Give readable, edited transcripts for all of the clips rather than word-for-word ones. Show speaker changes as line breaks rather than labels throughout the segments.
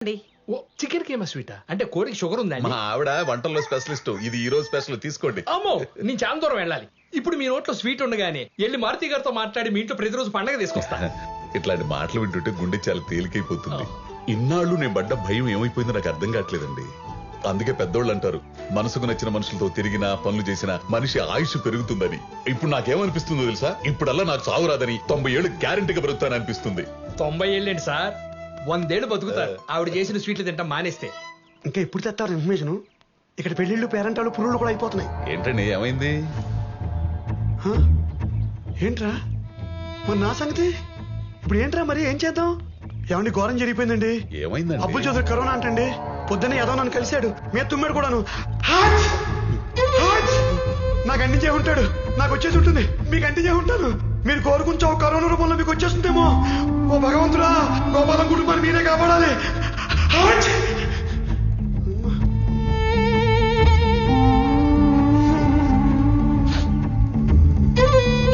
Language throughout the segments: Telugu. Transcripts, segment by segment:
అండి ఓ చికెన్ కేమా స్వీటా అంటే కోడికి షుగర్ ఉందండి.
మా ఆవిడ వంటల్లో స్పెషలిస్ట్. ఇది ఈ రోజు స్పెషల్ తీసుకోండి.
అమ్మో నేను చాలా దూరం వెళ్ళాలి. ఇప్పుడు మీ నోట్లో స్వీట్ ఉండగానే వెళ్ళి మారుతి గారితో మాట్లాడి మీ ఇంట్లో ప్రతిరోజు పండగ తీసుకొస్తా.
ఇట్లాంటి మాటలు వింటుంటే గుండె చాలా తేలికైపోతుంది. ఇన్నాళ్ళు నేను పడ్డ భయం ఏమైపోయిందో నాకు అర్థం కావట్లేదండి. అందుకే పెద్దోళ్ళు అంటారు, మనసుకు నచ్చిన మనుషులతో తిరిగినా పనులు చేసినా మనిషి ఆయుష్ పెరుగుతుందని. ఇప్పుడు నాకేమనిపిస్తుందో తెలుసా? ఇప్పుడల్లా నాకు చావు రాదని 90 ఏళ్ళు గ్యారెంటీగా బ్రతుకుతాను అనిపిస్తుంది.
90 ఏళ్ళేంటి సార్, 100 ఏళ్ళు బతుకుతారు ఆవిడ చేసిన స్వీట్లు తింటాం మానేస్తే.
ఇంకా ఎప్పుడు తెస్తారు ఇన్ఫర్మేషన్? ఇక్కడ పెళ్లిళ్ళు పేరెంటాలు పురుళ్ళు కూడా అయిపోతున్నాయి.
ఏంటండి ఏమైంది?
హ? ఏంట్రా మరి నా సంగతి? ఇప్పుడు ఏంట్రా మరి ఏం చేద్దాం? ఏమండి ఘోరం జరిగిపోయిందండి.
ఏమైందండి?
అబ్బుల్ చౌదరి కరోనా అంటండి. పొద్దున్నే ఏదో నన్ను కలిశాడు, మీద తుమ్మాడు కూడాను. హాట్! హాట్! నాకు అంటించే ఉంటాడు, నాకు వచ్చేసి ఉంటుంది, మీకు అంటించే ఉంటాను. మీరు కోరుకుంటావు కరోనా రూపంలో మీకు వచ్చేస్తుందేమో. ఓ భగవంతుడా, గోపాలం కుటుంబాన్ని మీరే కాపాడాలి. హాట్!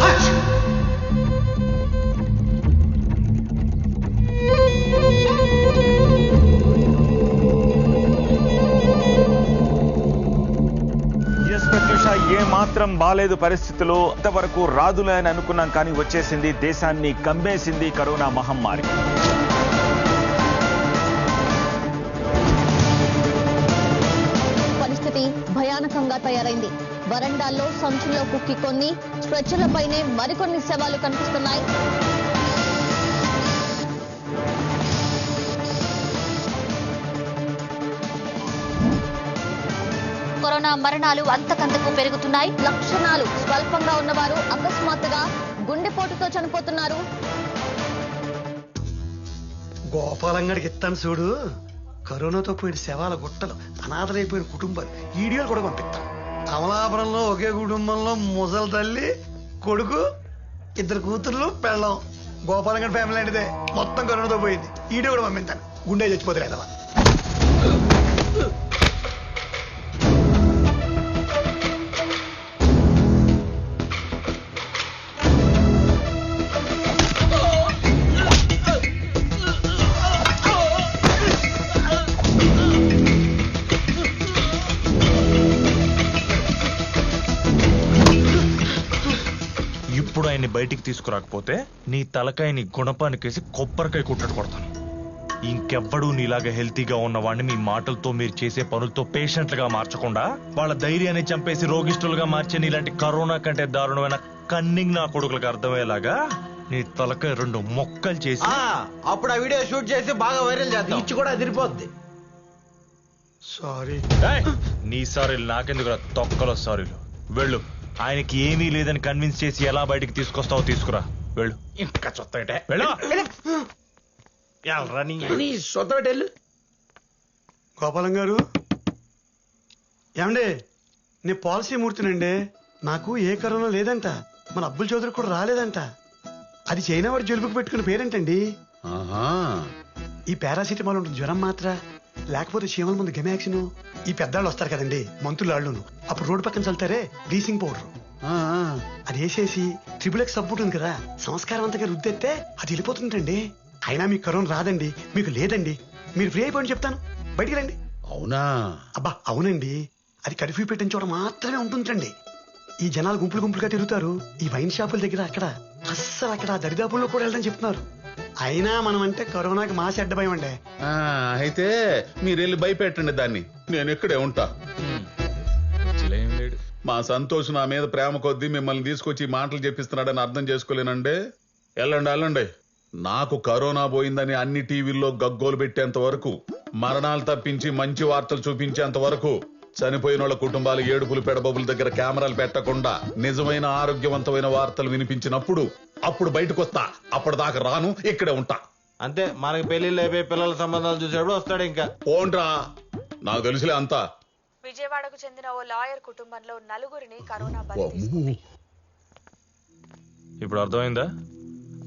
హాట్!
ఏ మాత్రం బాలేదు పరిస్థితులు. అంతవరకు రాదులే అని అనుకున్నాం, కానీ వచ్చేసింది. దేశాన్ని కమ్మేసింది కరోనా మహమ్మారి.
పరిస్థితి భయానకంగా తయారైంది. వరండాల్లో సంచుల్లో కుక్కి కొన్ని, స్ట్రెచ్చర్లపైనే మరికొన్ని శవాలు కనిపిస్తున్నాయి. కరోనా మరణాలు అంతకంతకు పెరుగుతున్నాయి. లక్షణాలు స్వల్పంగా ఉన్నవారు అకస్మాత్తుగా గుండెపోటుతో చనిపోతున్నారు.
గోపాలంగడికి ఇస్తాను చూడు, కరోనాతో పోయిన శవాల గుట్టలు, అనాథలైపోయిన కుటుంబాలు వీడియోలు కూడా పంపిస్తాను. అమలాపురంలో ఒకే కుటుంబంలో ముసలి తల్లి, కొడుకు, 2 కూతుర్లు, పెళ్ళం. గోపాలంగడి ఫ్యామిలీ లాంటిదే, మొత్తం కరోనాతో పోయింది. వీడియో కూడా పంపిస్తాను. గుండె చచ్చిపోతారు కదా.
ఇప్పుడు ఆయన్ని బయటికి తీసుకురాకపోతే నీ తలకాయని గుణపానికేసి కొబ్బరికాయ కుట్టడు కొడతాను. ఇంకెవ్వడూ నీలాగా హెల్తీగా ఉన్నవాడిని మీ మాటలతో, మీరు చేసే పనులతో పేషెంట్లుగా మార్చకుండా వాళ్ళ ధైర్యాన్ని చంపేసి రోగిష్ఠులుగా మార్చే నీలాంటి కరోనా కంటే దారుణమైన కన్నింగ్ నా కొడుకులకు అర్థమయ్యేలాగా నీ తలకాయ 2 మొక్కలు చేసి
అప్పుడు ఆ వీడియో షూట్ చేసి బాగా వైరల్ చేద్దాం. ఇచ్చి కూడా అదిరిపోద్ది.
సారీ.
నీ సారీలు నాకెందుకు తొక్కలో సారీలు. వెళ్ళు, ఆయనకి ఏమీ లేదని కన్విన్స్ చేసి ఎలా బయటికి తీసుకొస్తావో తీసుకురా. వెళ్ళు.
ఇంకా చొత్తటే
వెళ్ళు.
సొత్తటెళ్ళు.
గోపాలం గారు, ఏమండి నేను పాలసీ మూర్తినండి. నాకు ఏ కరోనా లేదంట, మన అబ్బుల్ చౌదరి కూడా రాలేదంట. అది చైనా వాడు జలుబుకు పెట్టుకున్న పేరేంటండి? ఈ పారాసిటమాల్ ఉంటుంది, జ్వరం మాత్ర, లేకపోతే చీమల ముందు గెమాక్సిన్. ఈ పెద్దాళ్ళు వస్తారు కదండి, మంత్రులాళ్ళును, అప్పుడు రోడ్డు పక్కన చల్లుతారే బ్లీచింగ్ పౌడర్, అది వేసేసి XXX సబ్బు ఉంటుంది కదా, సంస్కారవంతంగా రుద్దెత్తే అది వెళ్ళిపోతుందండి. అయినా మీకు కరోనా రాదండి, మీకు లేదండి, మీరు ఫ్రీ అయిపోయి చెప్తాను, బయటికి రండి.
అవునా?
అబ్బా అవునండి, అది కర్ఫ్యూ పెట్టిన చోట మాత్రమే ఉంటుందండి. ఈ జనాలు గుంపులు గుంపులుగా తిరుగుతారు ఈ వైన్ షాపుల దగ్గర, అక్కడ అస్సలు అక్కడ దరిదాపుల్లో కూడా వెళ్ళని చెప్తున్నారు. అయినా మనం అంటే కరోనాకి మాసి అడ్డ భయం అండి.
అయితే మీరెళ్ళి భయపెట్టండి దాన్ని, నేను ఇక్కడే ఉంటా. మా సంతోష్ నా మీద ప్రేమ కొద్దీ మిమ్మల్ని తీసుకొచ్చి మాటలు చెప్పిస్తున్నాడని అర్థం చేసుకోలేనండి. వెళ్ళండి వెళ్ళండి. నాకు కరోనా పోయిందని అన్ని టీవీల్లో గగ్గోలు పెట్టేంత వరకు, మరణాలు తప్పించి మంచి వార్తలు చూపించేంత వరకు, చనిపోయిన వాళ్ళ కుటుంబాలు ఏడుపులు పెడబొబ్బుల దగ్గర కెమెరాలు పెట్టకుండా నిజమైన ఆరోగ్యవంతమైన వార్తలు వినిపించినప్పుడు అప్పుడు బయటకు వస్తా. అప్పటిదాకా రాను, ఇక్కడే ఉంటా.
అంతే, మనకి పెళ్లిళ్ళు అయిపోయి పిల్లల సంబంధాలు చూసేప్పుడు వస్తాడు. ఇంకా
ఓన్రా, నాకు తెలుసులే అంతా.
విజయవాడకు చెందిన ఓ లాయర్ కుటుంబంలో 4గురిని కరోనా బలి తీసుకుంది.
ఇప్పుడు అర్థమైందా?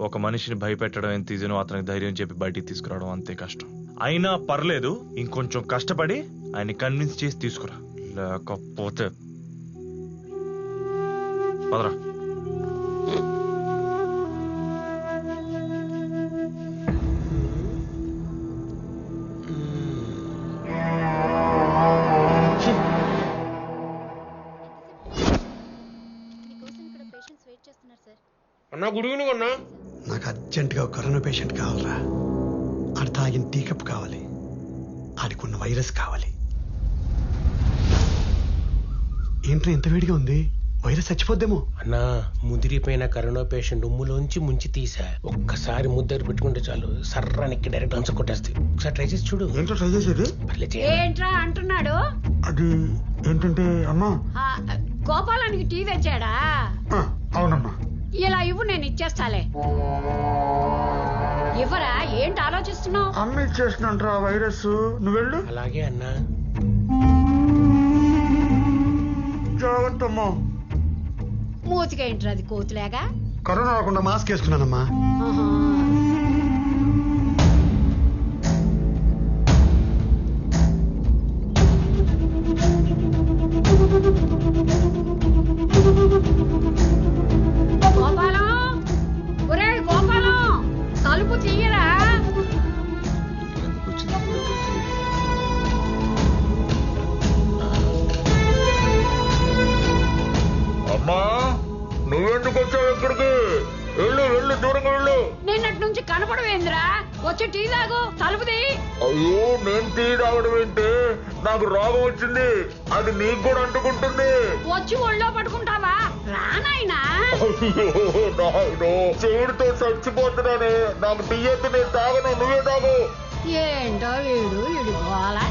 ఒక మనిషిని భయపెట్టడం ఎంత ఈజీనో అతనికి ధైర్యం చెప్పి బయటికి తీసుకురావడం అంతే కష్టం. అయినా పర్లేదు, ఇంకొంచెం కష్టపడి ఆయన్ని కన్విన్స్ చేసి తీసుకురా, లేకపోతే పదరా.
అన్నా గుడి అన్నా
నాకు అర్జెంటుగా ఒక కరోనా పేషెంట్ కావాలరా. ఆడు తాగిన టీ కప్ కావాలి, ఆడికున్న వైరస్ కావాలి. ఏంట్రా ఎంత వేడిగా ఉంది? వైరస్ చచ్చిపోద్దేమో.
అన్నా ముదిరిపోయిన కరోనా పేషెంట్ ఉమ్ములోంచి ముంచి తీసా. ఒక్కసారి ముద్దరు పెట్టుకుంటే చాలు సర్రానికి డైరెక్ట్ ఆన్సర్ కొట్టేస్తే. ఒకసారి ట్రై చేసి చూడు.
ఏంటో ట్రై చేసేది?
ఏంట్రా అంటున్నాడు?
అది ఏంటంటే అమ్మా,
గోపాలానికి టీ తెచ్చాడా?
అవునమ్మా.
ఇలా ఇవ్వు, నేను ఇచ్చేస్తాలే. ఇవ్వరా? ఏంటి ఆలోచిస్తున్నావు?
అమ్మ ఇచ్చేసినంట్రా వైరస్. నువ్వు వెళ్ళు.
అలాగే అన్నా.
జాగ్రత్తమ్మా.
మూతికేంట్రా అది కోతులేగా?
కరోనా రాకుండా మాస్క్ వేసుకున్నానమ్మా.
గోపాలం, ఒరే గోపాలం, తలుపు తీయరా.
అమ్మా నువ్వెందుకు వచ్చావు ఇక్కడికి? వెళ్ళు వెళ్ళు, దూరంగా వెళ్ళు.
నిన్నటి నుంచి కనపడవేంద్రా? వచ్చి టీ తాగు, తలుపు తీ.
అయ్యో నేను టీ తాగడం ఏంటి? నాకు రోగం వచ్చింది, అది నీకు కూడా అంటుకుంటుంది.
వచ్చి ఒళ్ళో పడుకుంటావా? రానాయనా.
చెవుడితో చచ్చిపోతున్నానే. నాకు టీ అయితే నేను తాగను, నువ్వే తాగు.
ఏంటో వీడు ఇడిపోవాలా.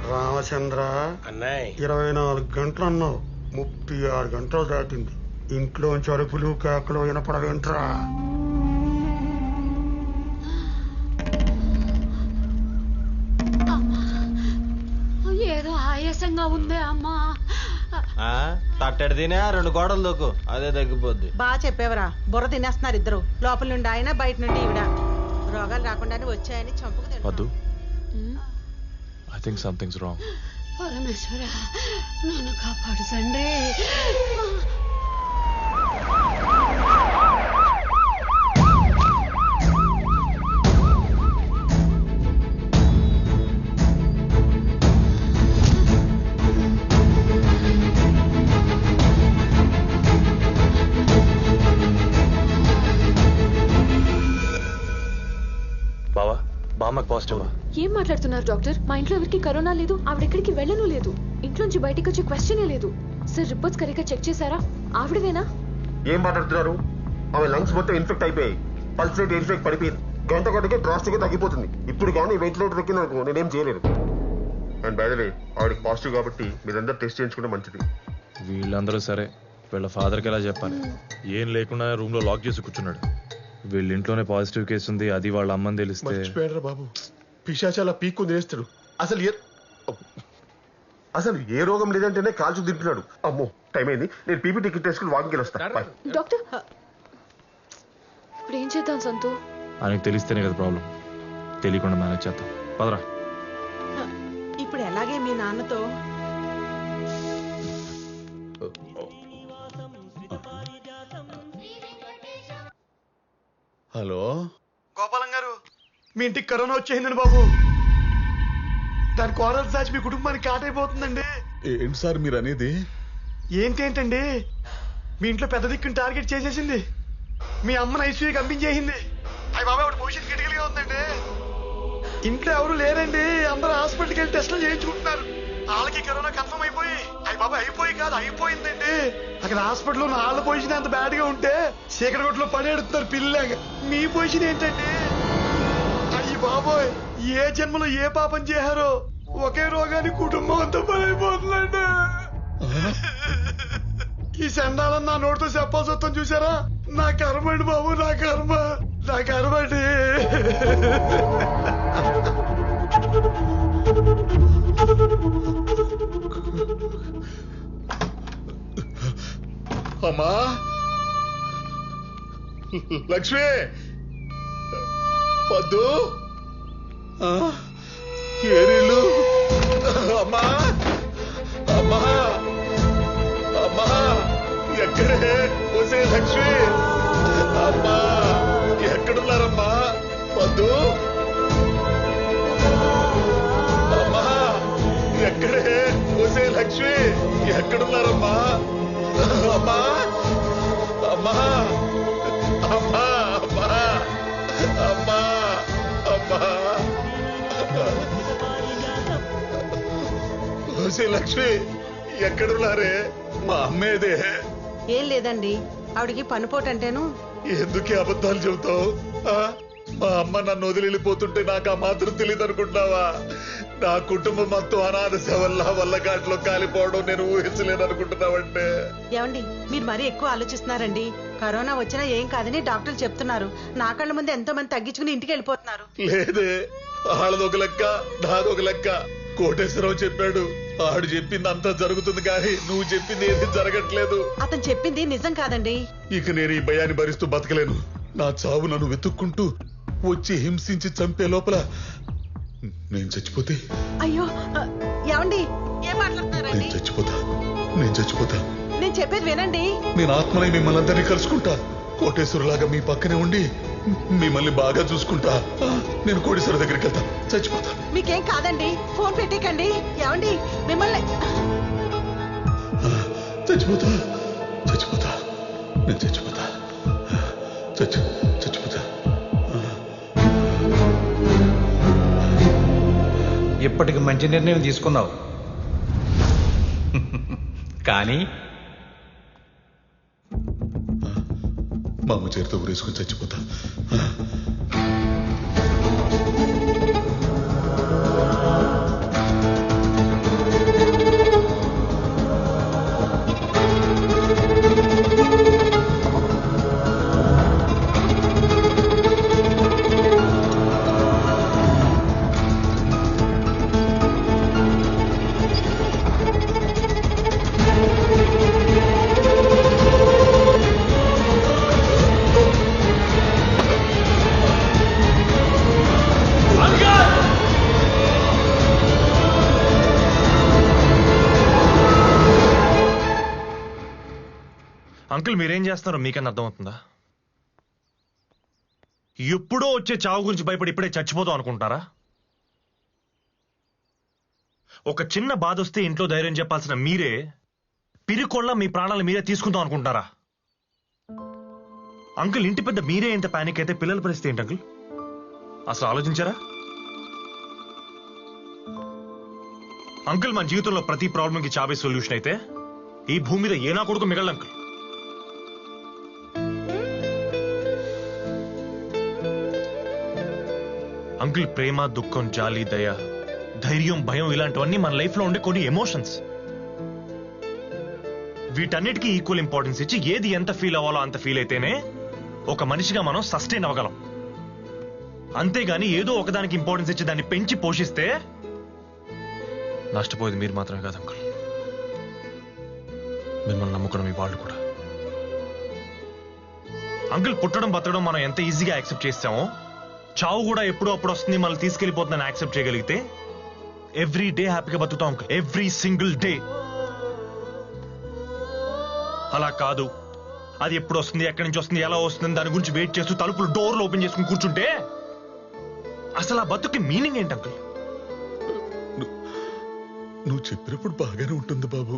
రామచంద్ర,
అన్నాయ్
24 గంటలు అన్నావు, 36 గంటలు దాటింది. ఇంట్లోంచి అరుపులు కేకలు వినపడవేంట్రా?
ఏదో ఆయాసంగా ఉందే అమ్మా.
తట్టడి తినే 2 గోడలు దూకు, అదే తగ్గిపోద్ది.
బాగా చెప్పేవరా. బుర్ర తినేస్తున్నారు ఇద్దరు. లోపల నుండి ఆయన, బయట నుండి ఈవిడ. రోగాలు రాకుండానే వచ్చాయని చంపుకు
వద్దు. I think something's wrong.
పరమేశ్వర, నన్ను కాపాడు తండ్రి.
బావా, బామ్మకు పాజిటివా?
ఏం మాట్లాడుతున్నారు డాక్టర్? మా ఇంట్లో ఎవరికి కరోనా లేదు, ఆవిడెక్కడికి వెళ్ళను లేదు, ఇంట్లోంచి బయటికి వచ్చే క్వశ్చనే లేదు. సార్ రిపోర్ట్స్ కరెక్ట్గా చెక్ చేశారా? ఆవిడవేనా?
ఏం మాట్లాడుతున్నారు? ఆమె లంగ్స్ మొత్తం ఇన్ఫెక్ట్ అయిపోయాయి. పల్స్ రేట్ ఇన్ఫెక్ట్ పడిపోయింది. గంట గంటకి డ్రాస్టిక్ తగ్గిపోతుంది. ఇప్పుడు కానీ వెంటిలేటర్ ఎక్కినందుకు నేనేం చేయలేదు. అండ్ బై ద వే, ఆవిడకి పాజిటివ్ కాబట్టి మీరందరూ టెస్ట్ చేయించుకుంటే మంచిది.
వీళ్ళందరూ సరే, వీళ్ళ ఫాదర్కి ఎలా చెప్పాలి? ఏం లేకుండా రూమ్ లో లాక్ చేసి కూర్చున్నాడు. వీళ్ళ ఇంట్లోనే పాజిటివ్ కేసు ఉంది, అది వాళ్ళ అమ్మని తెలిస్తే.
మర్చిపోయారా బాబు, పిశాచాల పీక్కు తినేస్తాడు. అసలు ఏ రోగం లేదంటేనే కాల్చు తింటున్నాడు. అమ్మో టైం అయింది, నేను పీపీ టికెట్ వేసుకుని వాకింగ్కి వస్తాను.
డాక్టర్, ఇప్పుడు ఏం చేద్దాం సంతు?
ఆయనకు తెలిస్తేనే కదా ప్రాబ్లం. తెలియకుండా మేనేజ్ చేద్దాం, పదరా.
ఇప్పుడు ఎలాగే మీ నాన్నతో?
హలో
గోపాలం గారు, మీ ఇంటికి కరోనా వచ్చేసిందండి బాబు. దాని కోరలు సాచి మీ కుటుంబానికి కాటైపోతుందండి.
ఏంటి సార్ మీరు అనేది?
ఏంటండి, మీ ఇంట్లో పెద్ద దిక్కుని టార్గెట్ చేసేసింది. మీ అమ్మని ఐసీయూకి పంపించేసింది. అయ్యి బాబాయ్, ఒకటి భవిష్యత్ క్రిటికల్ గా ఉందండి. ఇంట్లో ఎవరు లేరండి, అందరూ హాస్పిటల్కి వెళ్ళి టెస్టులు చేయించుకుంటున్నారు. వాళ్ళకి కరోనా కన్ఫర్మ్ అయిపోయి, అయ్యి బాబాయ్ అయిపోయి కాదు అయిపోయిందండి. అక్కడ హాస్పిటల్లో నా వాళ్ళ పొజిషన్ అంత బ్యాడ్ గా ఉంటే చీకటి కొట్లో పడేడుతున్నారు పిల్లగా. మీ పొజిషన్ ఏంటండి? అయ్యి బాబోయ్, ఏ జన్మలో ఏ పాపం చేశారో ఒకే రోగాన్ని కుటుంబం అంతా పడైపోతుందండి. ఈ చండాలని నా నోటితో చెప్పాల్సి వస్తాను చూసారా? నా కర్మ అండి బాబు, నా కర్మ, నా కర్మ అండి.
అమ్మా లక్ష్మి, వద్దు, ఏరీలు, అమ్మా, అమ్మా అమ్మా ఎక్కడే ఒసే లక్ష్మి అమ్మా ఎక్కడున్నారమ్మా వద్దు అమ్మా ఎక్కడే ఒసే లక్ష్మి ఎక్కడున్నారమ్మా అమ్మా అమ్మా అమ్మా అమ్మా అమ్మా అమ్మా ఒసే లక్ష్మి ఎక్కడున్నారే మా అమ్మేదే
ఏం లేదండి ఆవిడికి పనిపోటంటేను.
ఎందుకే అబద్ధాలు చెబుతావు మా అమ్మ నన్ను వదిలిపోతుంటే నాకు ఆ మాత్రం తెలియదు అనుకుంటున్నావా? నా కుటుంబం మొత్తం అనాథ వల్ల ఘాట్లో కాలిపోవడం నేను ఊహించలేను అనుకుంటున్నావంటే.
ఏమండి మీరు మరీ ఎక్కువ ఆలోచిస్తున్నారండి. కరోనా వచ్చినా ఏం కాదని డాక్టర్లు చెప్తున్నారు. నా కళ్ళ ముందు ఎంతో మంది తగ్గించుకుని ఇంటికి వెళ్ళిపోతున్నారు.
లేదే ఆడదొక లెక్క నాదొక లెక్క. కోటేశ్వరరావు చెప్పాడు, ఆడు చెప్పింది అంతా జరుగుతుంది కానీ నువ్వు చెప్పింది ఏది జరగట్లేదు.
అతను చెప్పింది నిజం కాదండి.
ఇక నేను ఈ భయాన్ని భరిస్తూ బతకలేను. నా చావు నన్ను వెతుక్కుంటూ వచ్చి హింసించి చంపే లోపల నేను చచ్చిపోతే.
అయ్యో ఏమండి ఏం మాట్లాడుతున్నారండి?
నేను చచ్చిపోతా.
నేను చెప్పేది వినండి.
నేను ఆత్మనై మిమ్మల్ని అందరినీ కలుసుకుంటా. కోటేశ్వరులాగా మీ పక్కనే ఉండి మిమ్మల్ని బాగా చూసుకుంటా. నేను కోటేశ్వర దగ్గరికి వెళ్తా. చచ్చిపోతా.
మీకేం కాదండి, ఫోన్ పెట్టేకండి. ఏమండి మిమ్మల్ని
చచ్చిపోతా. నేను చచ్చిపోతా.
ఇప్పటికి మంచి నిర్ణయం తీసుకున్నావు, కానీ
మా అమ్మ చేతితో ఊరేసుకుని చచ్చిపోతా.
అంకుల్ మీరేం చేస్తున్నారో మీకన్నా అర్థమవుతుందా? ఎప్పుడో వచ్చే చావు గురించి భయపడి ఇప్పుడే చచ్చిపోతాం అనుకుంటారా? ఒక చిన్న బాధ వస్తే ఇంట్లో ధైర్యం చెప్పాల్సిన మీరే పిరికొళ్ళ మీ ప్రాణాలు మీరే తీసుకుందాం అనుకుంటారా? అంకుల్ ఇంటి పెద్ద మీరే ఇంత పానిక్ అయితే పిల్లల పరిస్థితి ఏంటి అంకుల్? అసలు ఆలోచించారా? అంకుల్ మన జీవితంలో ప్రతి ప్రాబ్లంకి చావే సొల్యూషన్ అయితే ఈ భూమి మీద ఏనా కొడుకు మిగలదు అంకుల్. అంకుల్ ప్రేమ, దుఃఖం, జాలి, దయ, ధైర్యం, భయం ఇలాంటివన్నీ మన లైఫ్ లో ఉండే కొన్ని ఎమోషన్స్. వీటన్నిటికీ ఈక్వల్ ఇంపార్టెన్స్ ఇచ్చి ఏది ఎంత ఫీల్ అవ్వాలో అంత ఫీల్ అయితేనే ఒక మనిషిగా మనం సస్టైన్ అవ్వగలం. అంతేగాని ఏదో ఒకదానికి ఇంపార్టెన్స్ ఇచ్చి దాన్ని పెంచి పోషిస్తే నష్టపోయేది మీరు మాత్రమే కాదు అంకుల్, మిమ్మల్ని నమ్ముకున్న మీ వాళ్ళు కూడా. అంకుల్ పుట్టడం బతకడం మనం ఎంత ఈజీగా యాక్సెప్ట్ చేస్తామో చావు కూడా ఎప్పుడో అప్పుడు వస్తుంది మనల్ని తీసుకెళ్లిపోతుందని యాక్సెప్ట్ చేయగలిగితే ఎవ్రీ డే హ్యాపీగా బతుకుతాం అంకుల్, ఎవ్రీ సింగిల్ డే. అలా కాదు, అది ఎప్పుడు వస్తుంది, ఎక్కడి నుంచి వస్తుంది, ఎలా వస్తుంది దాని గురించి వెయిట్ చేస్తూ తలుపులు డోర్లు ఓపెన్ చేసుకుని కూర్చుంటే అసలు ఆ బతుకి మీనింగ్ ఏంటి అంకుల్?
నువ్వు చెప్పినప్పుడు బాగానే ఉంటుంది బాబు,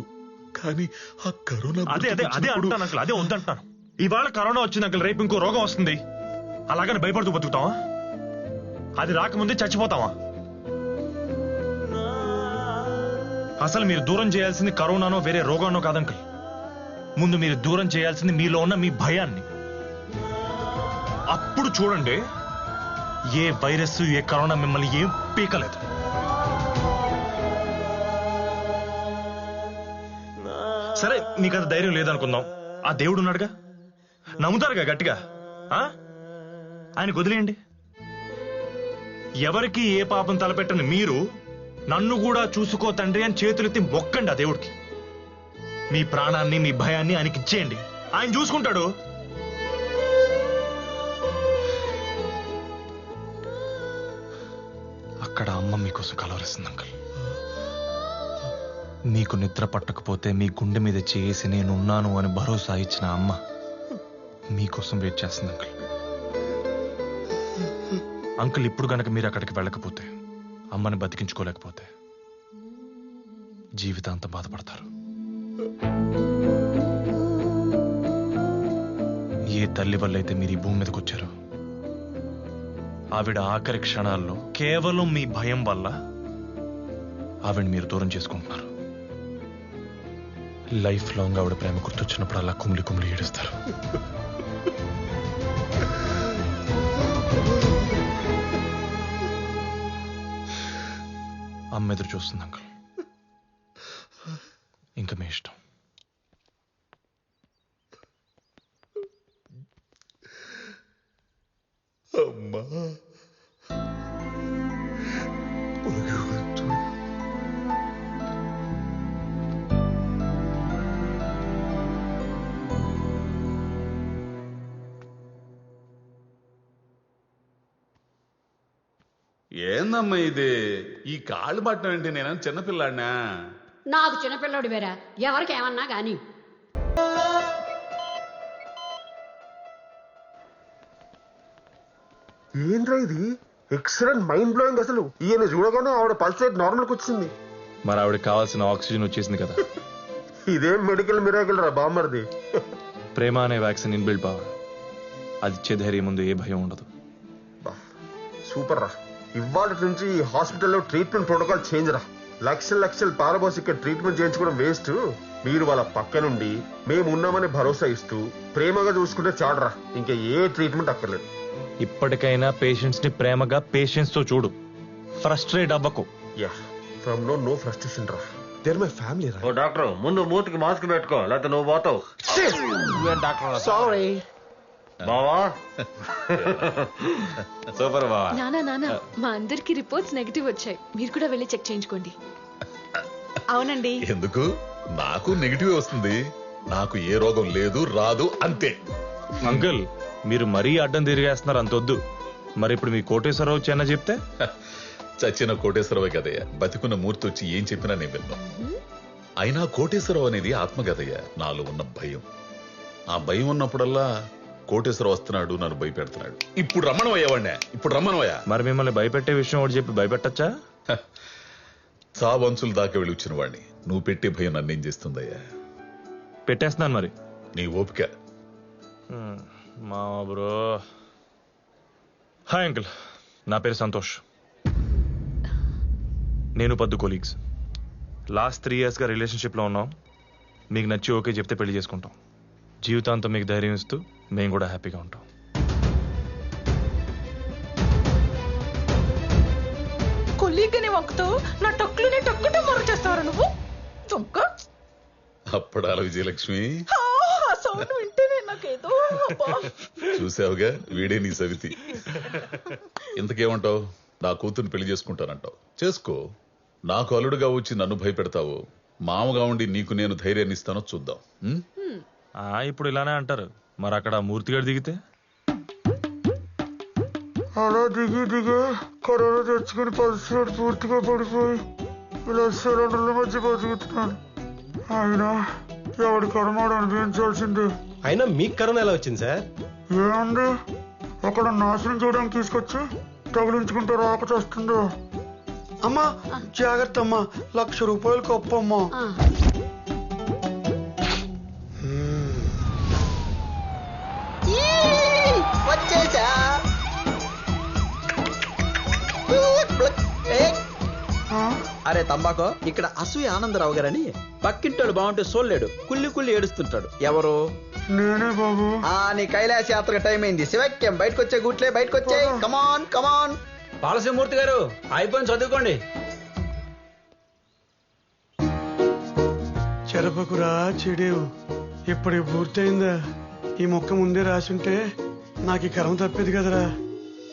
కానీ ఆ కరోనా
అదే అంటాను అంకుల్, అదే వద్దంటున్నాను. ఇవాళ కరోనా వచ్చింది అంకుల్, రేపు ఇంకో రోగం వస్తుంది, అలాగని భయపడుతూ బతుకుతావా? అది రాకముందే చచ్చిపోతావా? అసలు మీరు దూరం చేయాల్సింది కరోనానో వేరే రోగానో కాదంకుల్, ముందు మీరు దూరం చేయాల్సింది మీలో ఉన్న మీ భయాన్ని. అప్పుడు చూడండి ఏ వైరస్ ఏ కరోనా మిమ్మల్ని ఏం పీకలేదు. సరే మీకు అంత ధైర్యం లేదనుకుందాం, ఆ దేవుడు ఉన్నాడుగా, నమ్ముతారుగా గట్టిగా, ఆయనకు వదిలేయండి. ఎవరికి ఏ పాపం తలపెట్టని మీరు నన్ను కూడా చూసుకో తండ్రి అని చేతులెత్తి మొక్కండి ఆ దేవుడికి. మీ ప్రాణాన్ని మీ భయాన్ని ఆయనకి ఇచ్చేయండి, ఆయన చూసుకుంటాడు. అక్కడ అమ్మ మీకోసం కలవరిస్తుంది అంకల్. మీకు నిద్ర పట్టకపోతే మీ గుండె మీద చేసి నేనున్నాను అని భరోసా ఇచ్చిన అమ్మ మీకోసం వెయిట్ చేస్తుంది అంకుల్. అంకుల్ ఇప్పుడు గనక మీరు అక్కడికి వెళ్ళకపోతే, అమ్మని బతికించుకోలేకపోతే జీవితాంతం బాధపడతారు. ఏ తల్లి వల్ల అయితే మీరు ఈ భూమి మీదకి వచ్చారో, ఆవిడ ఆఖరి క్షణాల్లో కేవలం మీ భయం వల్ల ఆవిడ మీరు దూరం చేసుకుంటున్నారు. లైఫ్ లాంగ్ ఆవిడ ప్రేమ గుర్తొచ్చినప్పుడు అలా కుమిలి కుమిలి ఏడుస్తారు. అమ్మ ఎదురు చూస్తుంది అంకుల్. ఇంకా మీ ఇష్టం.
అమ్మా ఏందమ్మా ఇది? ఈ కాళ్ళు పట్టడం ఏంటి? నేను చిన్నపిల్లాడినా?
నాకు చిన్నపిల్లడు వేరా, ఎవరికి ఏమన్నా గాని.
ఏంట్రా ఇది? Excellent, mind blowing. అసలు ఈయన చూడగానే ఆవిడ పల్స్ రేట్ నార్మల్కి వచ్చింది.
మరి ఆవిడకి కావాల్సిన ఆక్సిజన్ వచ్చేసింది కదా.
ఇదేం మెడికల్ మిరాకిల్ రా బామ్మర్ది.
ప్రేమ అనే వ్యాక్సిన్ ఇన్బిల్డ్ పవర్. అది ఇచ్చే ధైర్యం ముందు ఏ భయం ఉండదు.
సూపర్ రా. ఇవాళ నుంచి ఈ హాస్పిటల్లో ట్రీట్మెంట్ ప్రోటోకాల్ చేంజ్ రా. లక్షలు పారబోసి ఇక్కడ ట్రీట్మెంట్ చేయించుకోవడం వేస్ట్. మీరు వాళ్ళ పక్క నుండి మేము ఉన్నామని భరోసా ఇస్తూ ప్రేమగా చూసుకుంటే చాడరా. ఇంకా ఏ ట్రీట్మెంట్ అక్కర్లేదు.
ఇప్పటికైనా పేషెంట్స్ ని ప్రేమగా పేషెన్స్ తో చూడు. ఫ్రస్ట్రేట్ అవ్వకు.
యా, ఫ్రమ్ నో ఫ్రస్ట్రేషన్ రా.
దేర్ మై ఫ్యామిలీ రా.
ఓ డాక్టర్, ముందు మూతికి మాస్క్ పెట్టుకో, లేకపోతే నువ్వు పోతావు.
సారీ
బావా.
సూపర్ బావా.
నానా మా అందరికి రిపోర్ట్స్ నెగటివ్ వచ్చాయి. మీరు కూడా వెళ్ళి చెక్ చేయించుకోండి.
అవునండి.
ఎందుకు? నాకు నెగిటివ్ వస్తుంది. నాకు ఏ రోగం లేదు, రాదు, అంతే.
అంకుల్, మీరు మరీ అడ్డం తిరిగేస్తున్నారు, అంతొద్దు. మరి ఇప్పుడు మీ కోటేశ్వరరావు చెన్న చెప్తే?
చచ్చిన కోటేశ్వరరావు కదయ్య. బతికున్న మూర్తి వచ్చి ఏం చెప్పినా నేను విన్నాను. అయినా కోటేశ్వరరావు అనేది ఆత్మకథయ్య. నాలో ఉన్న భయం. ఆ భయం ఉన్నప్పుడల్లా కోటేశ్వరరావు వస్తున్నాడు, నన్ను భయపెడుతున్నాడు. ఇప్పుడు రమ్మనవయ్యావాడినే, ఇప్పుడు రమ్మనవయ్యా.
మరి మిమ్మల్ని భయపెట్టే విషయం ఒకటి చెప్పి భయపెట్టచ్చా?
చావంచులు దాకా వెళ్ళి వచ్చిన వాడిని నువ్వు పెట్టే భయం నన్నేం చేస్తుందయ్యా?
పెట్టేస్తున్నాను మరి.
నీ ఓపిక.
మా బ్రో. హాయ్ అంకుల్, నా పేరు సంతోష్. నేను పద్దు కొలీగ్స్. లాస్ట్ 3 yearsగా రిలేషన్షిప్లో ఉన్నాం. మీకు నచ్చి ఓకే చెప్తే పెళ్లి చేసుకుంటాం. జీవితాంతం మీకు ధైర్యం ఇస్తూ మేము కూడా హ్యాపీగా ఉంటాం.
కొలీగ్ని వంకుతూ నా టక్కులని టక్కుటూ మొర చేస్తావరా నువ్వు? చొక్క
అప్పడాల విజయలక్ష్మి.
సౌండ్ వింటేనే నాకేదో.
చూసావుగా, వీడే నీ సవితి. ఇంతకేమంటావు? నా కూతుర్ని పెళ్లి చేసుకుంటానంటావు. చేసుకో. నాకు అల్లుడుగా వచ్చి నన్ను భయపెడతావు, మామగా ఉండి నీకు నేను ధైర్యాన్ని ఇస్తానో చూద్దాం.
ఇప్పుడు ఇలానే అంటారు. మరి అక్కడ మూర్తిగాడు దిగితే?
అలా దిగి కరోనా తెచ్చుకుని పరిస్థితి పూర్తిగా పడిపోయి ఇలా సిలిండర్ల మధ్య బతుకుతున్నాను. అయినా ఎవడి కర్మాడు అనిపించాల్సిందే.
అయినా మీకు కరోనా ఎలా వచ్చింది సార్?
ఏముంది, అక్కడ నాశనం చేయడానికి తీసుకొచ్చి తగిలించుకుంటే రాక చేస్తుందో.
అమ్మా జాగ్రత్త అమ్మా, 1,00,000 రూపాయలు కప్పమ్మా.
వచ్చేసా. అరే తంబాకో, ఇక్కడ అసూయ ఆనందరావు గారని పక్కింటోడు బాగుంటే సోల్లేడు కుళ్ళి కుళ్ళి ఏడుస్తుంటాడు. ఎవరు?
నేనే బాబు.
నీ కైలాస యాత్రకు టైం అయింది. శివక్యం బయటకు వచ్చే గుట్లే, బయటకు వచ్చే. కమాన్ కమాన్.
బాలశివమూర్తి గారు అయిపోయింది, చదువుకోండి.
చెరపకురా చెడేవు. ఇప్పటికి పూర్తయిందా? ఈ మొక్క ముందే రాసుంటే నాకు ఈ కర్మ తప్పేది కదరా.